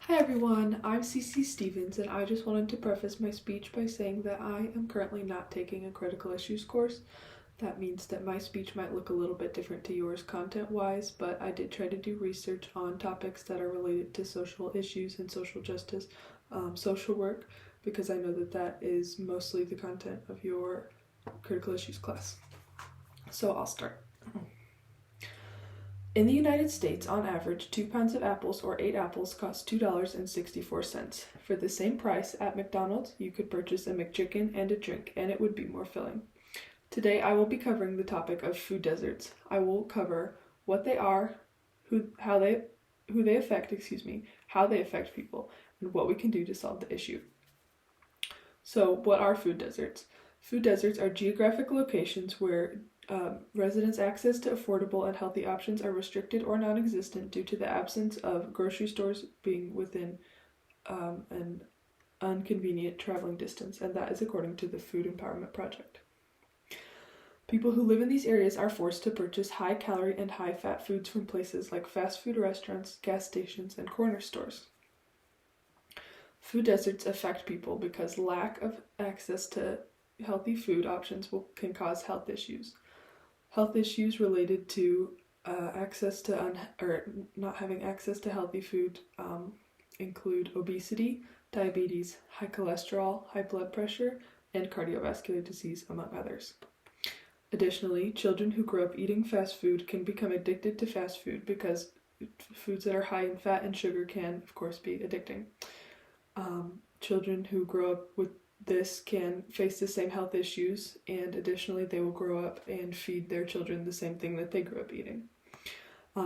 Hi everyone, I'm Ceci Stevens, and I just wanted to preface my speech by saying that I am currently not taking a critical issues course. That means that my speech might look a little bit different to yours content-wise, but I did try to do research on topics that are related to social issues and social justice, social work, because I know that that is mostly the content of your critical issues class. So I'll start. In the United States, on average, 2 pounds of apples or 8 apples cost $2.64. For the same price, at McDonald's, you could purchase a McChicken and a drink, and it would be more filling. Today, I will be covering the topic of food deserts. I will cover what they are, how they affect people, and what we can do to solve the issue. So, what are food deserts? Food deserts are geographic locations where residents' access to affordable and healthy options are restricted or non-existent due to the absence of grocery stores being within an inconvenient traveling distance, and that is according to the Food Empowerment Project. People who live in these areas are forced to purchase high-calorie and high-fat foods from places like fast food restaurants, gas stations, and corner stores. Food deserts affect people because lack of access to healthy food options can cause health issues. Health issues related to not having access to healthy food include obesity, diabetes, high cholesterol, high blood pressure, and cardiovascular disease, among others. Additionally, children who grow up eating fast food can become addicted to fast food because foods that are high in fat and sugar can, of course, be addicting. Children who grow up with this can face the same health issues, and additionally they will grow up and feed their children the same thing that they grew up eating.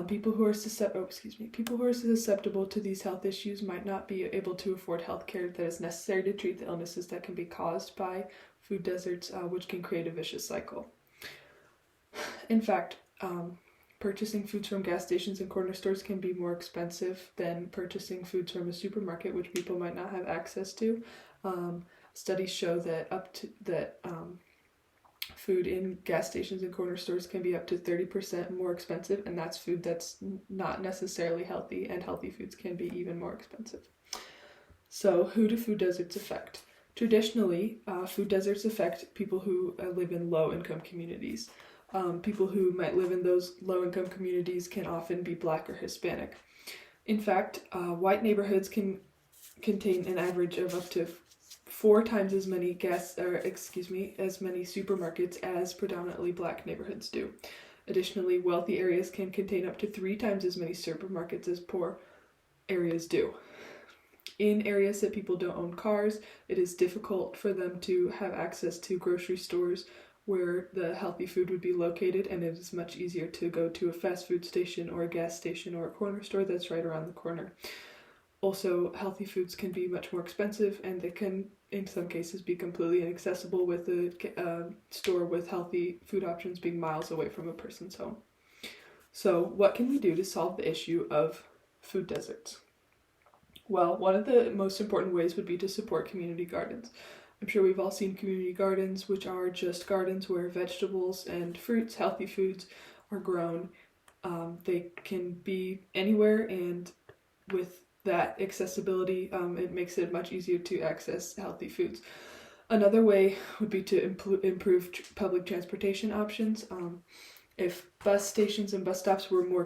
People who are susceptible to these health issues might not be able to afford health care that is necessary to treat the illnesses that can be caused by food deserts, which can create a vicious cycle. In fact, purchasing foods from gas stations and corner stores can be more expensive than purchasing foods from a supermarket, which people might not have access to. Studies show that food in gas stations and corner stores can be up to 30% more expensive, and that's food that's not necessarily healthy, and healthy foods can be even more expensive. So, who do food deserts affect? Traditionally, food deserts affect people who live in low-income communities. People who might live in those low-income communities can often be Black or Hispanic. In fact, white neighborhoods can contain an average of up to 4 times as many supermarkets as predominantly Black neighborhoods do. Additionally, wealthy areas can contain up to 3 times as many supermarkets as poor areas do. In areas that people don't own cars, it is difficult for them to have access to grocery stores where the healthy food would be located, and it is much easier to go to a fast food station or a gas station or a corner store that's right around the corner. Also, healthy foods can be much more expensive, and they can, in some cases, be completely inaccessible, with a store with healthy food options being miles away from a person's home. So, what can we do to solve the issue of food deserts? Well, one of the most important ways would be to support community gardens. I'm sure we've all seen community gardens, which are just gardens where vegetables and fruits, healthy foods, are grown. They can be anywhere, and with that accessibility, it makes it much easier to access healthy foods. Another way would be to improve public transportation options. If bus stations and bus stops were more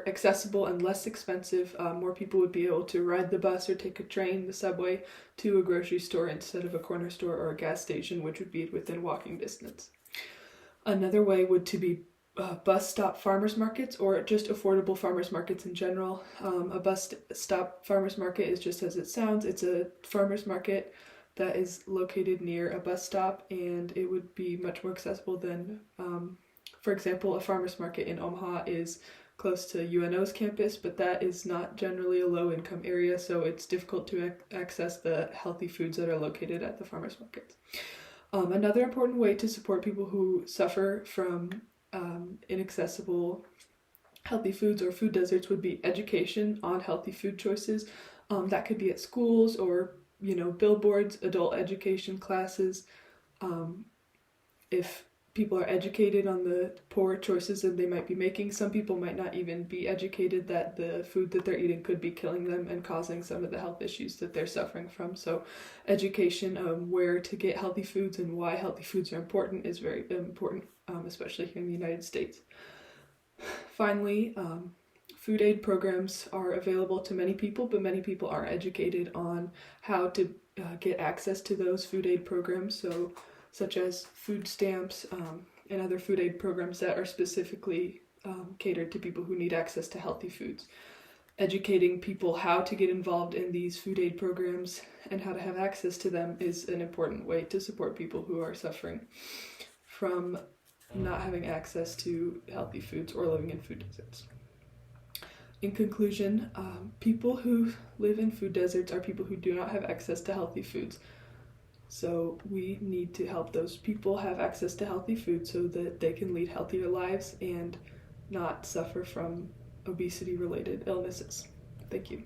accessible and less expensive, more people would be able to ride the bus or take a train, the subway, to a grocery store instead of a corner store or a gas station, which would be within walking distance. Another way would to be bus stop farmers markets, or just affordable farmers markets in general. A bus stop farmers market is just as it sounds. It's a farmers market that is located near a bus stop, and it would be much more accessible than for example, a farmer's market in Omaha is close to UNO's campus, but that is not generally a low-income area, so it's difficult to access the healthy foods that are located at the farmer's markets. Another important way to support people who suffer from inaccessible healthy foods or food deserts would be education on healthy food choices. That could be at schools or, billboards, adult education classes. If people are educated on the poor choices that they might be making. Some people might not even be educated that the food that they're eating could be killing them and causing some of the health issues that they're suffering from. So education on where to get healthy foods and why healthy foods are important is very important, especially here in the United States. Finally, food aid programs are available to many people, but many people aren't educated on how to get access to those food aid programs, such as food stamps and other food aid programs that are specifically catered to people who need access to healthy foods. Educating people how to get involved in these food aid programs and how to have access to them is an important way to support people who are suffering from not having access to healthy foods or living in food deserts. In conclusion, people who live in food deserts are people who do not have access to healthy foods. So we need to help those people have access to healthy food so that they can lead healthier lives and not suffer from obesity-related illnesses. Thank you.